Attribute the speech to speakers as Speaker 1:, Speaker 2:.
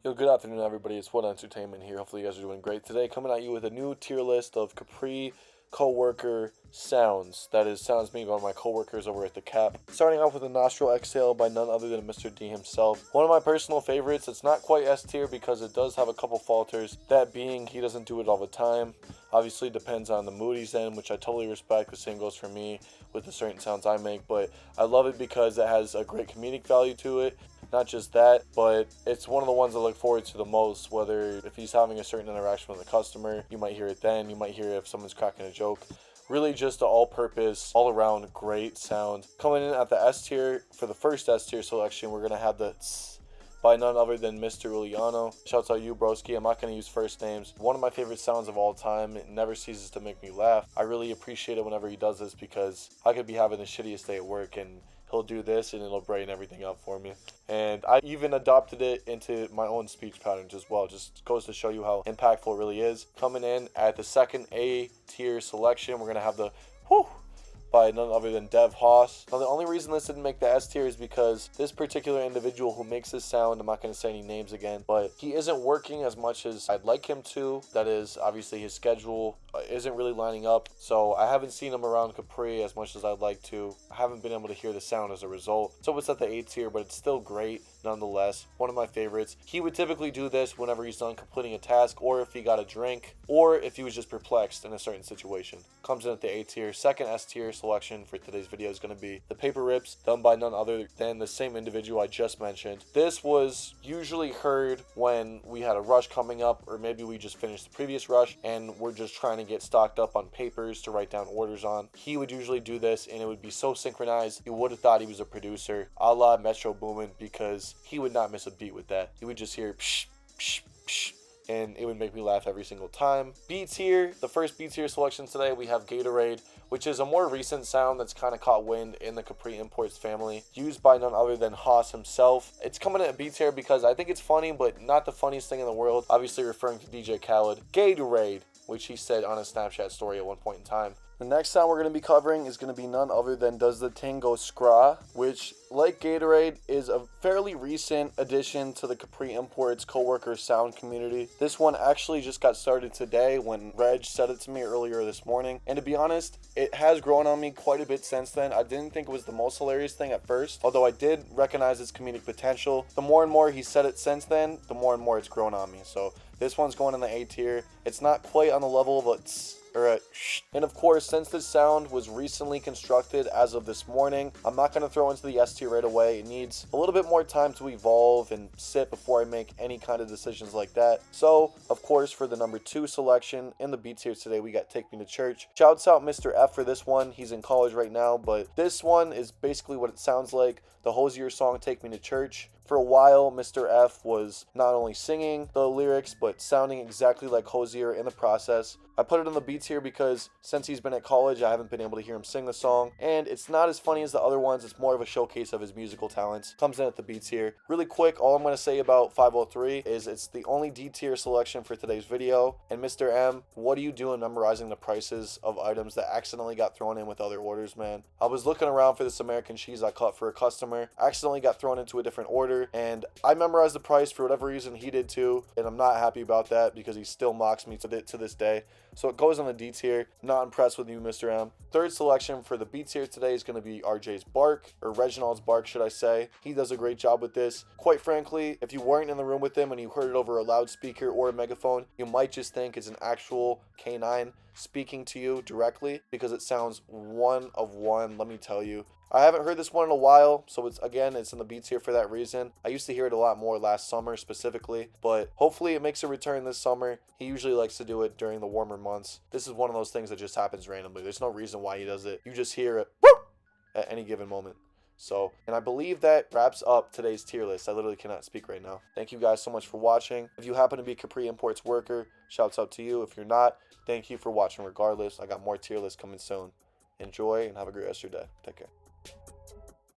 Speaker 1: Yo, good afternoon, everybody. It's What Entertainment here. Hopefully, you guys are doing great today. Coming at you with a new tier list of Capri coworker sounds. That is, sounds made by my coworkers over at the Cap. Starting off with a nostril exhale by none other than Mr. D himself. One of my personal favorites. It's not quite S tier because it does have a couple falters. That being, he doesn't do it all the time. Obviously, depends on the mood he's in, which I totally respect. The same goes for me with the certain sounds I make. But I love it because it has a great comedic value to it. Not just that, but it's one of the ones I look forward to the most, whether if he's having a certain interaction with a customer, you might hear it then, you might hear it if someone's cracking a joke. Really just an all-purpose, all-around great sound. Coming in at the S tier, for the first S tier selection, we're going to have the tss by none other than Mr. Uliano. Shouts out you, broski. I'm not going to use first names. One of my favorite sounds of all time. It never ceases to make me laugh. I really appreciate it whenever he does this because I could be having the shittiest day at work and he'll do this and it'll brighten everything up for me. And I even adopted it into my own speech patterns as well. Just goes to show you how impactful it really is. Coming in at the second A tier selection, we're going to have the whew by none other than Dev Haas. Now, the only reason this didn't make the S tier is because this particular individual who makes this sound, I'm not going to say any names again, but he isn't working as much as I'd like him to. That is, obviously his schedule isn't really lining up, so I haven't seen him around Capri as much as I'd like to. I haven't been able to hear the sound as a result. So it's at the A tier, but it's still great nonetheless. One of my favorites. He would typically do this whenever he's done completing a task, or if he got a drink, or if he was just perplexed in a certain situation. Comes in at the A tier. Second S tier selection for today's video is going to be the Paper Rips, done by none other than the same individual I just mentioned. This was usually heard when we had a rush coming up, or maybe we just finished the previous rush and we're just trying to get stocked up on papers to write down orders on. He would usually do this and it would be so synchronized, you would have thought he was a producer, a la Metro Boomin, because he would not miss a beat with that. You would just hear psh, psh, psh, and it would make me laugh every single time. B tier, the first B tier selection today, we have Gatorade, which is a more recent sound that's kind of caught wind in the Capri Imports family, used by none other than Haas himself. It's coming in a B tier because I think it's funny, but not the funniest thing in the world, obviously referring to DJ Khaled. Gatorade, which he said on a Snapchat story at one point in time. The next sound we're going to be covering is going to be none other than Does the Tango Scra, which, like Gatorade, is a fairly recent addition to the Capri Imports coworker sound community. This one actually just got started today when Reg said it to me earlier this morning. And to be honest, it has grown on me quite a bit since then. I didn't think it was the most hilarious thing at first, although I did recognize its comedic potential. The more and more he said it since then, the more and more it's grown on me. So this one's going in the A tier. It's not quite on the level of a tss or a shh. And of course, since this sound was recently constructed as of this morning, I'm not going to throw into the S tier right away. It needs a little bit more time to evolve and sit before I make any kind of decisions like that. So, of course, for the number 2 selection in the B tier today, we got Take Me to Church. Shouts out Mr. F for this one. He's in college right now, but this one is basically what it sounds like. The Hosier song, Take Me to Church. For a while, Mr. F was not only singing the lyrics, but sounding exactly like Hosier in the process. I put it in the B tier because since he's been at college, I haven't been able to hear him sing the song. And it's not as funny as the other ones. It's more of a showcase of his musical talents. Comes in at the B tier. Really quick, all I'm going to say about 503 is it's the only D tier selection for today's video. And Mr. M, what are you doing memorizing the prices of items that accidentally got thrown in with other orders, man? I was looking around for this American cheese I cut for a customer. Accidentally got thrown into a different order. And I memorized the price for whatever reason he did too, and I'm not happy about that because he still mocks me to this day. So it goes on the D tier. Not impressed with you, Mr. M. Third selection for the B tier today is going to be RJ's Bark, or Reginald's Bark, should I say. He does a great job with this. Quite frankly, if you weren't in the room with him and you heard it over a loudspeaker or a megaphone, you might just think it's an actual canine speaking to you directly because it sounds one of one, let me tell you. I haven't heard this one in a while, so it's in the B tier for that reason. I used to hear it a lot more last summer specifically, but hopefully it makes a return this summer. He usually likes to do it during the warmer months. This is one of those things that just happens randomly. There's no reason why he does it. You just hear it at any given moment. So, and I believe that wraps up today's tier list. I literally cannot speak right now. Thank you guys so much for watching. If you happen to be a Capri Imports worker, shouts out to you. If you're not, thank you for watching regardless. I got more tier lists coming soon. Enjoy and have a great rest of your day. Take care.